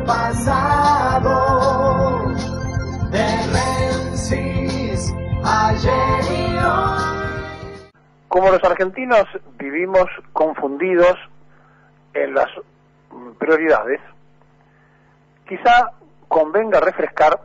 pasado, de Menzies, ayer y hoy. Como los argentinos vivimos confundidos en las prioridades, quizá convenga refrescar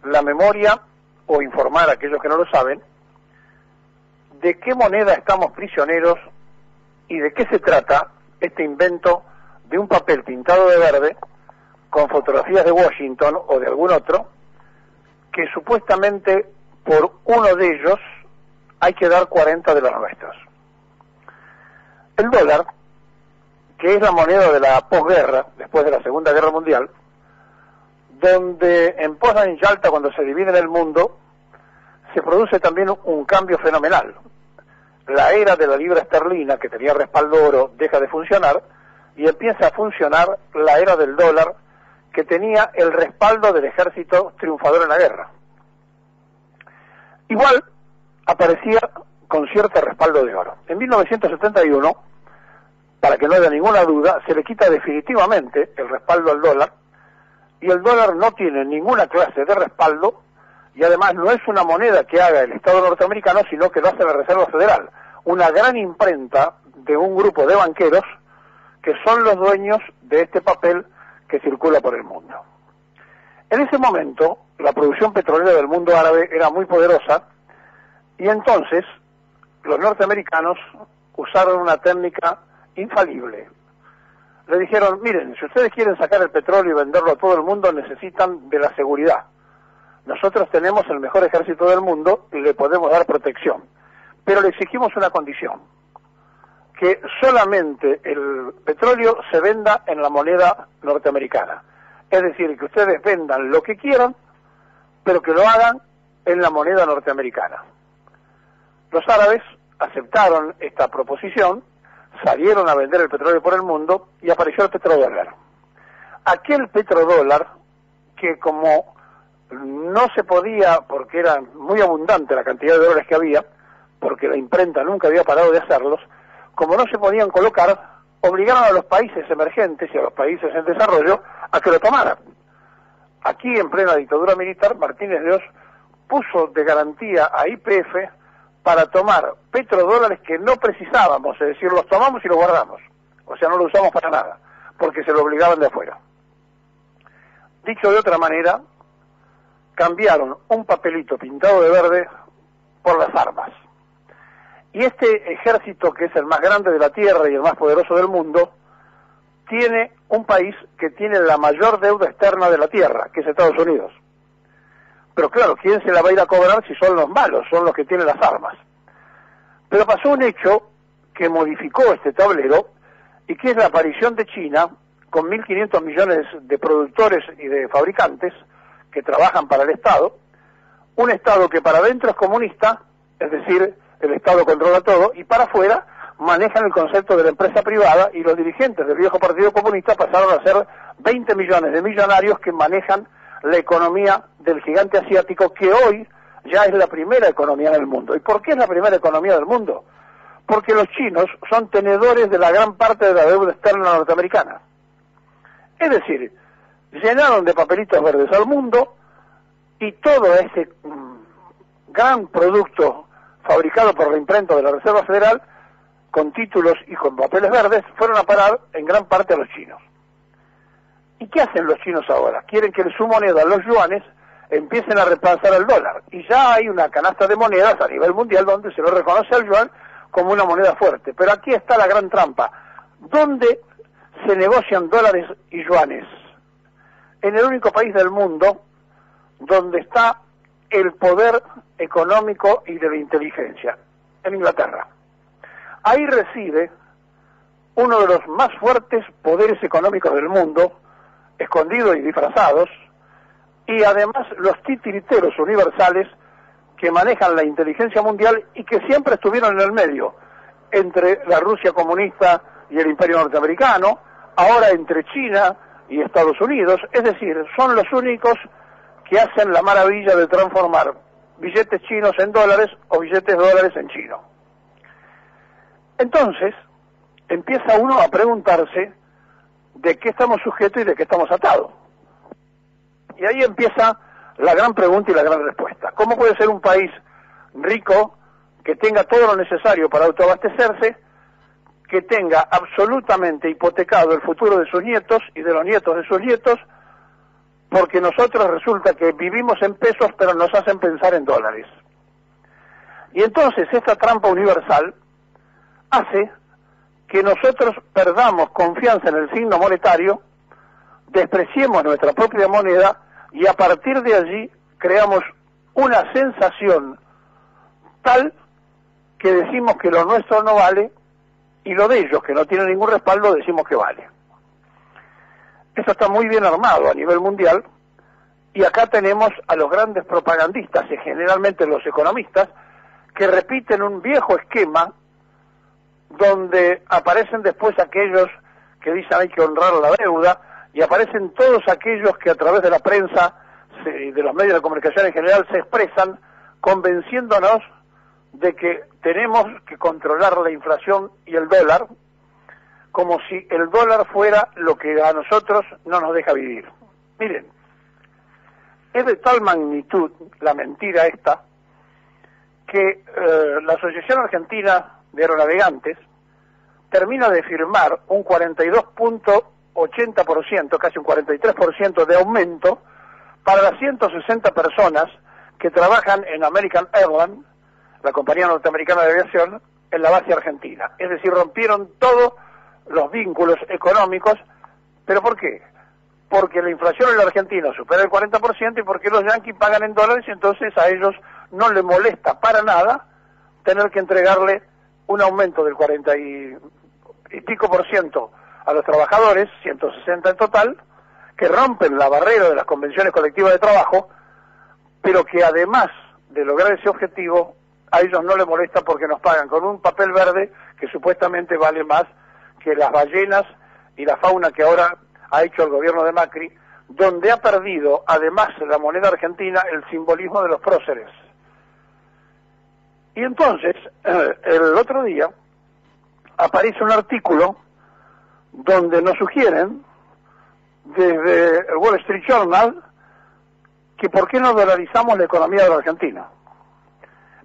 la memoria o informar a aquellos que no lo saben de qué moneda estamos prisioneros y de qué se trata este invento de un papel pintado de verde con fotografías de Washington o de algún otro, que supuestamente por uno de ellos hay que dar 40 de los nuestros. El dólar, que es la moneda de la posguerra, después de la Segunda Guerra Mundial, donde en Potsdam y Yalta, cuando se divide en el mundo, se produce también un cambio fenomenal. La era de la libra esterlina, que tenía respaldo oro, deja de funcionar y empieza a funcionar la era del dólar, que tenía el respaldo del ejército triunfador en la guerra. Igual aparecía con cierto respaldo de oro. En 1971, para que no haya ninguna duda, se le quita definitivamente el respaldo al dólar, y el dólar no tiene ninguna clase de respaldo, y además no es una moneda que haga el Estado norteamericano, sino que lo hace la Reserva Federal, una gran imprenta de un grupo de banqueros que son los dueños de este papel que circula por el mundo. En ese momento, la producción petrolera del mundo árabe era muy poderosa, y entonces los norteamericanos usaron una técnica infalible. Le dijeron, miren, si ustedes quieren sacar el petróleo y venderlo a todo el mundo, necesitan de la seguridad. Nosotros tenemos el mejor ejército del mundo y le podemos dar protección. Pero le exigimos una condición, que solamente el petróleo se venda en la moneda norteamericana. Es decir, que ustedes vendan lo que quieran, pero que lo hagan en la moneda norteamericana. Los árabes aceptaron esta proposición, salieron a vender el petróleo por el mundo y apareció el petrodólar. Aquel petrodólar que, como no se podía, porque era muy abundante la cantidad de dólares que había, porque la imprenta nunca había parado de hacerlos, como no se podían colocar, obligaron a los países emergentes y a los países en desarrollo a que lo tomaran. Aquí, en plena dictadura militar, Martínez de Oz puso de garantía a YPF para tomar petrodólares que no precisábamos, es decir, los tomamos y los guardamos, o sea, no los usamos para nada, porque se lo obligaban de afuera. Dicho de otra manera, cambiaron un papelito pintado de verde por las armas. Y este ejército, que es el más grande de la Tierra y el más poderoso del mundo, tiene un país que tiene la mayor deuda externa de la Tierra, que es Estados Unidos. Pero claro, ¿quién se la va a ir a cobrar si son los malos, son los que tienen las armas? Pero pasó un hecho que modificó este tablero, y que es la aparición de China, con 1.500 millones de productores y de fabricantes que trabajan para el Estado, un Estado que para adentro es comunista, es decir, el Estado controla todo, y para afuera manejan el concepto de la empresa privada, y los dirigentes del viejo Partido Comunista pasaron a ser 20 millones de millonarios que manejan la economía del gigante asiático, que hoy ya es la primera economía del mundo. ¿Y por qué es la primera economía del mundo? Porque los chinos son tenedores de la gran parte de la deuda externa norteamericana. Es decir, llenaron de papelitos verdes al mundo, y todo ese gran producto fabricado por la imprenta de la Reserva Federal, con títulos y con papeles verdes, fueron a parar en gran parte a los chinos. ¿Y qué hacen los chinos ahora? Quieren que su moneda, los yuanes, empiecen a reemplazar al dólar. Y ya hay una canasta de monedas a nivel mundial donde se lo reconoce al yuan como una moneda fuerte. Pero aquí está la gran trampa. ¿Dónde se negocian dólares y yuanes? En el único país del mundo donde está el poder económico y de la inteligencia, en Inglaterra. Ahí reside uno de los más fuertes poderes económicos del mundo, escondidos y disfrazados, y además los titiriteros universales que manejan la inteligencia mundial y que siempre estuvieron en el medio, entre la Rusia comunista y el Imperio norteamericano, ahora entre China y Estados Unidos, es decir, son los únicos que hacen la maravilla de transformar billetes chinos en dólares o billetes de dólares en chino. Entonces, empieza uno a preguntarse de qué estamos sujetos y de qué estamos atados. Y ahí empieza la gran pregunta y la gran respuesta. ¿Cómo puede ser un país rico que tenga todo lo necesario para autoabastecerse, que tenga absolutamente hipotecado el futuro de sus nietos y de los nietos de sus nietos, porque nosotros resulta que vivimos en pesos pero nos hacen pensar en dólares? Y entonces esta trampa universal hace que nosotros perdamos confianza en el signo monetario, despreciemos nuestra propia moneda y a partir de allí creamos una sensación tal que decimos que lo nuestro no vale y lo de ellos, que no tiene ningún respaldo, decimos que vale. Eso está muy bien armado a nivel mundial y acá tenemos a los grandes propagandistas y generalmente los economistas que repiten un viejo esquema donde aparecen después aquellos que dicen hay que honrar la deuda y aparecen todos aquellos que a través de la prensa y de los medios de comunicación en general se expresan convenciéndonos de que tenemos que controlar la inflación y el dólar como si el dólar fuera lo que a nosotros no nos deja vivir. Miren, es de tal magnitud la mentira esta que la Asociación Argentina de Aeronavegantes termina de firmar un 42.80%, casi un 43% de aumento para las 160 personas que trabajan en American Airlines, la compañía norteamericana de aviación, en la base argentina. Es decir, rompieron todos los vínculos económicos. ¿Pero por qué? Porque la inflación en la Argentina supera el 40% y porque los yanquis pagan en dólares y entonces a ellos no les molesta para nada tener que entregarle un aumento del 40 y pico por ciento a los trabajadores, 160 en total, que rompen la barrera de las convenciones colectivas de trabajo, pero que además de lograr ese objetivo, a ellos no les molesta porque nos pagan con un papel verde que supuestamente vale más que las ballenas y la fauna que ahora ha hecho el gobierno de Macri, donde ha perdido, además la moneda argentina, el simbolismo de los próceres. Y entonces, el otro día, aparece un artículo donde nos sugieren, desde el Wall Street Journal, que por qué no dolarizamos la economía de la Argentina.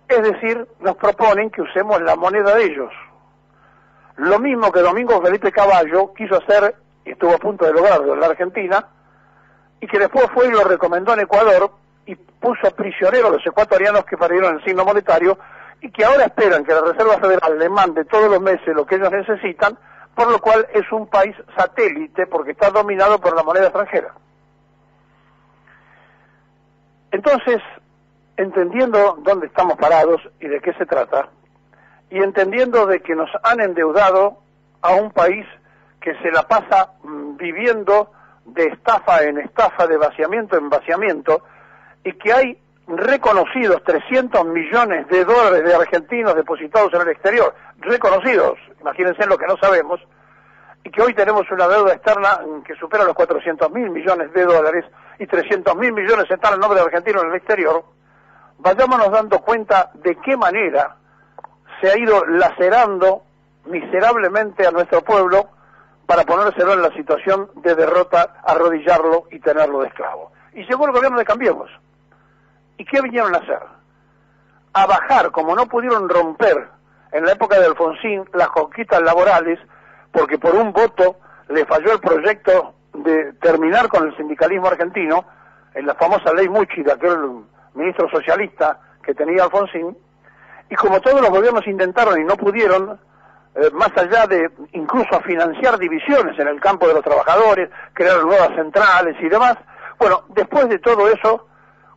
Es decir, nos proponen que usemos la moneda de ellos. Lo mismo que Domingo Felipe Cavallo quiso hacer, y estuvo a punto de lograrlo en la Argentina, y que después fue y lo recomendó en Ecuador, y puso prisioneros a los ecuatorianos que perdieron el signo monetario, y que ahora esperan que la Reserva Federal le mande todos los meses lo que ellos necesitan, por lo cual es un país satélite porque está dominado por la moneda extranjera. Entonces, entendiendo dónde estamos parados y de qué se trata, y entendiendo de que nos han endeudado a un país que se la pasa viviendo de estafa en estafa, de vaciamiento en vaciamiento, y que hay reconocidos 300 millones de dólares de argentinos depositados en el exterior, reconocidos, imagínense lo que no sabemos, y que hoy tenemos una deuda externa que supera los 400.000 millones de dólares y 300.000 millones están en nombre de argentinos en el exterior, vayámonos dando cuenta de qué manera se ha ido lacerando miserablemente a nuestro pueblo para ponérselo en la situación de derrota, arrodillarlo y tenerlo de esclavo. Y llegó el gobierno de Cambiemos. ¿Y qué vinieron a hacer? A bajar, como no pudieron romper en la época de Alfonsín las conquistas laborales, porque por un voto le falló el proyecto de terminar con el sindicalismo argentino, en la famosa ley Mucci de aquel ministro socialista que tenía Alfonsín, y como todos los gobiernos intentaron y no pudieron, más allá de incluso financiar divisiones en el campo de los trabajadores, crear nuevas centrales y demás, bueno, después de todo eso,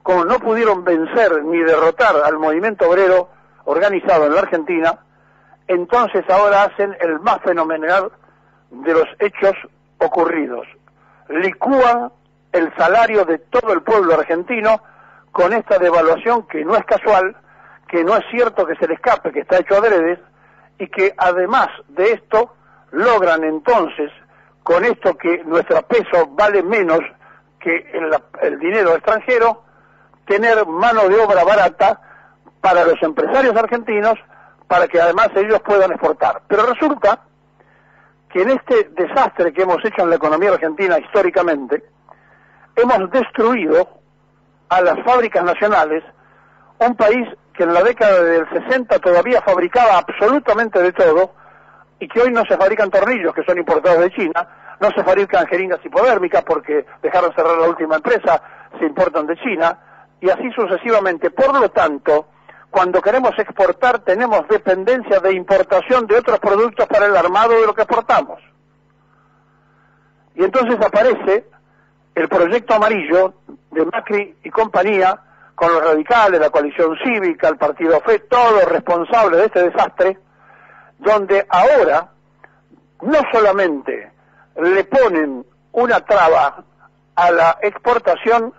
como no pudieron vencer ni derrotar al movimiento obrero organizado en la Argentina, entonces ahora hacen el más fenomenal de los hechos ocurridos. Licúan el salario de todo el pueblo argentino con esta devaluación que no es casual, que no es cierto que se le escape, que está hecho adrede, y que además de esto logran entonces, con esto que nuestro peso vale menos que el dinero extranjero, tener mano de obra barata para los empresarios argentinos, para que además ellos puedan exportar. Pero resulta que en este desastre que hemos hecho en la economía argentina históricamente, hemos destruido a las fábricas nacionales, un país que en la década del 60 todavía fabricaba absolutamente de todo, y que hoy no se fabrican tornillos que son importados de China, no se fabrican jeringas hipodérmicas porque dejaron cerrar la última empresa, se importan de China, y así sucesivamente. Por lo tanto, cuando queremos exportar tenemos dependencia de importación de otros productos para el armado de lo que exportamos. Y entonces aparece el proyecto amarillo de Macri y compañía, con los radicales, la coalición cívica, el partido FE, todos responsables de este desastre, donde ahora no solamente le ponen una traba a la exportación,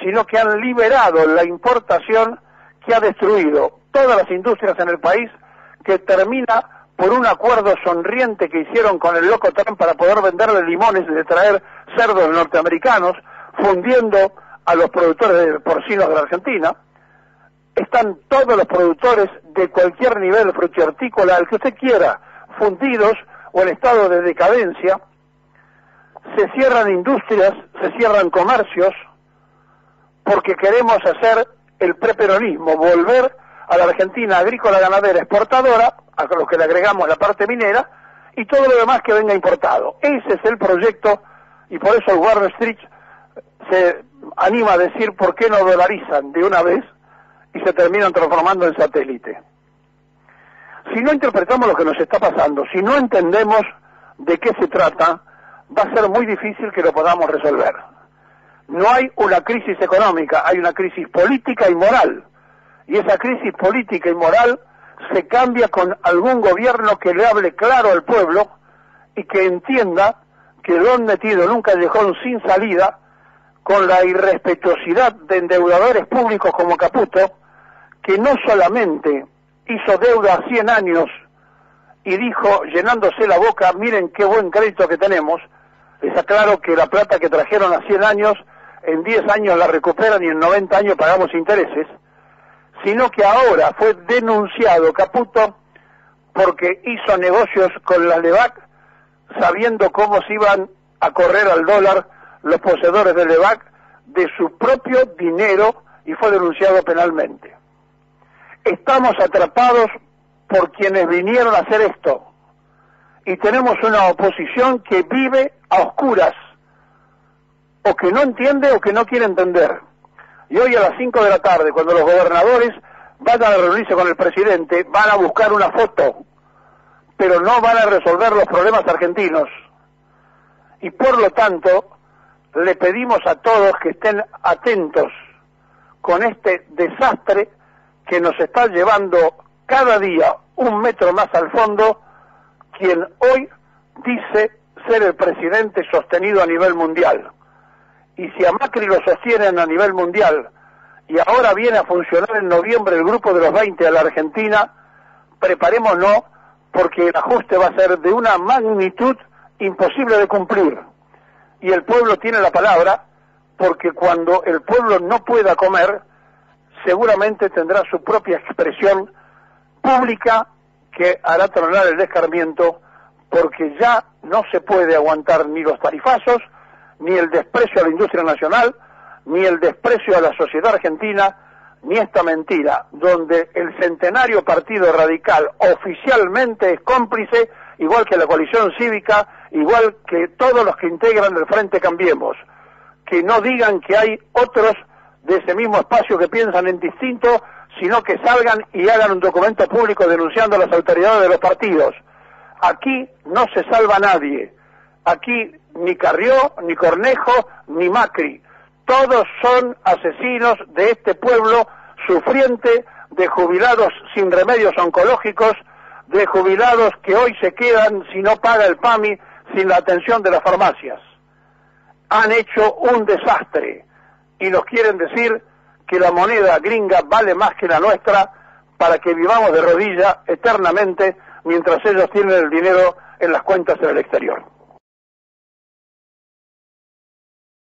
sino que han liberado la importación, que ha destruido todas las industrias en el país, que termina por un acuerdo sonriente que hicieron con el loco Trump para poder venderle limones y de traer cerdos norteamericanos, fundiendo a los productores de porcinos de la Argentina. Están todos los productores de cualquier nivel frutihortícola, al que usted quiera, fundidos o en estado de decadencia. Se cierran industrias, se cierran comercios, porque queremos hacer el preperonismo, volver a la Argentina agrícola, ganadera, exportadora, a lo que le agregamos la parte minera, y todo lo demás que venga importado. Ese es el proyecto, y por eso el Wall Street se anima a decir por qué no dolarizan de una vez y se terminan transformando en satélite. Si no interpretamos lo que nos está pasando, si no entendemos de qué se trata, va a ser muy difícil que lo podamos resolver. No hay una crisis económica, hay una crisis política y moral. Y esa crisis política y moral se cambia con algún gobierno que le hable claro al pueblo y que entienda que lo han metido en un callejón sin salida, con la irrespetuosidad de endeudadores públicos como Caputo, que no solamente hizo deuda a 100 años y dijo, llenándose la boca, miren qué buen crédito que tenemos. Les aclaro que la plata que trajeron a 100 años, en 10 años la recuperan y en 90 años pagamos intereses, sino que ahora fue denunciado Caputo porque hizo negocios con la LEVAC, sabiendo cómo se iban a correr al dólar los poseedores del LEVAC de su propio dinero, y fue denunciado penalmente. Estamos atrapados por quienes vinieron a hacer esto, y tenemos una oposición que vive a oscuras, o que no entiende o que no quiere entender. Y hoy a las 5 de la tarde, cuando los gobernadores vayan a reunirse con el presidente, van a buscar una foto, pero no van a resolver los problemas argentinos. Y por lo tanto, le pedimos a todos que estén atentos con este desastre que nos está llevando cada día un metro más al fondo, quien hoy dice ser el presidente sostenido a nivel mundial. Y si a Macri lo sostienen a nivel mundial, y ahora viene a funcionar en noviembre el grupo de los 20 a la Argentina, preparémonos, porque el ajuste va a ser de una magnitud imposible de cumplir. Y el pueblo tiene la palabra, porque cuando el pueblo no pueda comer, seguramente tendrá su propia expresión pública que hará tronar el descarmiento, porque ya no se puede aguantar ni los tarifazos, ni el desprecio a la industria nacional, ni el desprecio a la sociedad argentina, ni esta mentira, donde el centenario Partido Radical oficialmente es cómplice, igual que la coalición cívica, igual que todos los que integran el Frente Cambiemos. Que no digan que hay otros de ese mismo espacio que piensan en distinto, sino que salgan y hagan un documento público denunciando a las autoridades de los partidos. Aquí no se salva nadie. Aquí ni Carrió, ni Cornejo, ni Macri. Todos son asesinos de este pueblo sufriente, de jubilados sin remedios oncológicos, de jubilados que hoy se quedan, si no paga el PAMI, sin la atención de las farmacias. Han hecho un desastre y nos quieren decir que la moneda gringa vale más que la nuestra para que vivamos de rodillas eternamente mientras ellos tienen el dinero en las cuentas en el exterior.